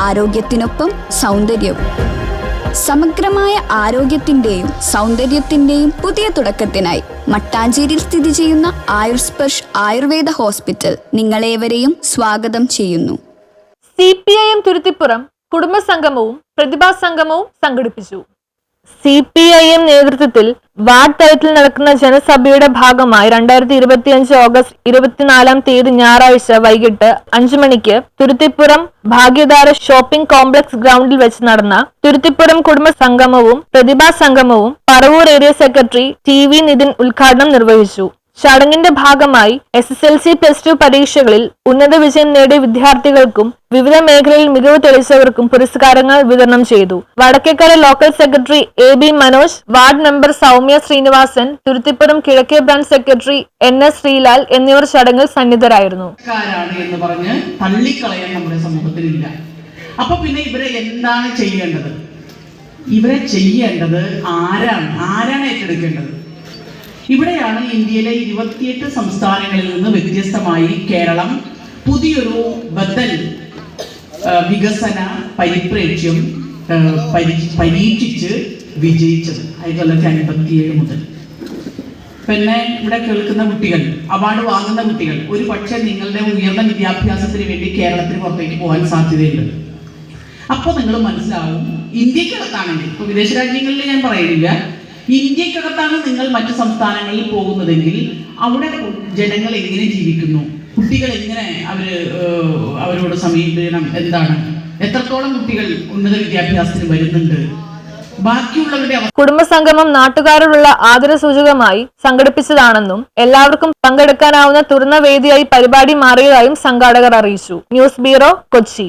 ആരോഗ്യത്തിനൊപ്പം സൗന്ദര്യവും. സമഗ്രമായ ആരോഗ്യത്തിന്റെയും സൗന്ദര്യത്തിന്റെയും പുതിയ തുടക്കത്തിനായി മട്ടാഞ്ചേരിയിൽ സ്ഥിതി ചെയ്യുന്ന ആയുർസ്പർശ് ആയുർവേദ ഹോസ്പിറ്റൽ നിങ്ങളേവരെയും സ്വാഗതം ചെയ്യുന്നു. CPIM തുരുത്തിപ്പുറം കുടുംബസംഗമവും പ്രതിഭാസംഗമവും സംഘടിപ്പിച്ചു. CPIM നേതൃത്വത്തിൽ വാർഡ് തലത്തിൽ നടക്കുന്ന ജനസഭയുടെ ഭാഗമായി 2025 ഓഗസ്റ്റ് 24 ഞായറാഴ്ച വൈകിട്ട് 5 മണിക്ക് തുരുത്തിപ്പുറം ഭാഗ്യധാര ഷോപ്പിംഗ് കോംപ്ലക്സ് ഗ്രൗണ്ടിൽ വെച്ച് നടന്ന തുരുത്തിപ്പുറം കുടുംബ സംഗമവും പ്രതിഭാസംഗമവും Paravur area secretary TV Nithin ഉദ്ഘാടനം നിർവഹിച്ചു. ചടങ്ങിന്റെ ഭാഗമായി SSLC+2 പരീക്ഷകളിൽ ഉന്നത വിജയം നേടിയ വിദ്യാർത്ഥികൾക്കും വിവിധ മേഖലയിൽ മികവ് തെളിയിച്ചവർക്കും പുരസ്കാരങ്ങൾ വിതരണം ചെയ്തു. Vadakkekara local secretary AB Manoj, ward member Soumya Sreenivasan, Thuruthippuram കിഴക്കേ ബ്രാഞ്ച് സെക്രട്ടറി NS ശ്രീലാൽ എന്നിവർ ചടങ്ങിൽ സന്നിധരായിരുന്നു. എന്ന് പറഞ്ഞ് തള്ളിക്കളയാൻ നമ്മുടെ സമൂഹത്തിലില്ല. അപ്പൊ പിന്നെ ഇവരെ എന്താണ് ചെയ്യേണ്ടത്? ഇവരെ ചെയ്യേണ്ടത് ആരാണ് ഏറ്റെടുക്കേണ്ടത്? ഇവിടെയാണ് ഇന്ത്യയിലെ 28 സംസ്ഥാനങ്ങളിൽ നിന്ന് വ്യത്യസ്തമായി കേരളം പുതിയൊരു ബദൽ വികസന പരിപ്രേക്ഷ്യം പരീക്ഷിച്ച് വിജയിച്ചത് 1957 മുതൽ. പിന്നെ ഇവിടെ കേൾക്കുന്ന കുട്ടികൾ, അവാർഡ് വാങ്ങുന്ന കുട്ടികൾ ഒരു പക്ഷേ നിങ്ങളുടെ ഉയർന്ന വിദ്യാഭ്യാസത്തിന് വേണ്ടി കേരളത്തിന് പുറത്തേക്ക് പോകാൻ സാധ്യതയുണ്ട്. അപ്പോൾ നിങ്ങൾ മനസ്സിലാവും, ഇന്ത്യക്കകത്താണെങ്കിൽ, ഇപ്പോൾ വിദേശ രാജ്യങ്ങളിൽ ഞാൻ പറയുന്നില്ല, ഇന്ത്യക്കകത്താണ് നിങ്ങൾ മറ്റു സംസ്ഥാനങ്ങളിൽ പോകുന്നതെങ്കിൽ അവിടെ ജനങ്ങൾ എങ്ങനെ ജീവിക്കുന്നു, കുട്ടികൾ എങ്ങനെ അവരോട് സമീപനം എന്താണ്, എത്രത്തോളം കുട്ടികൾ ഉന്നത വിദ്യാഭ്യാസത്തിന് വരുന്നുണ്ട്, ബാക്കിയുള്ളവരുടെ കുടുംബസംഗമം നാട്ടുകാരോടുള്ള ആദരസൂചകമായി സംഘടിപ്പിച്ചതാണെന്നും എല്ലാവർക്കും പങ്കെടുക്കാനാവുന്ന തുറന്ന വേദിയായി പരിപാടി മാറിയതായും സംഘാടകർ അറിയിച്ചു. News bureau, Kochi.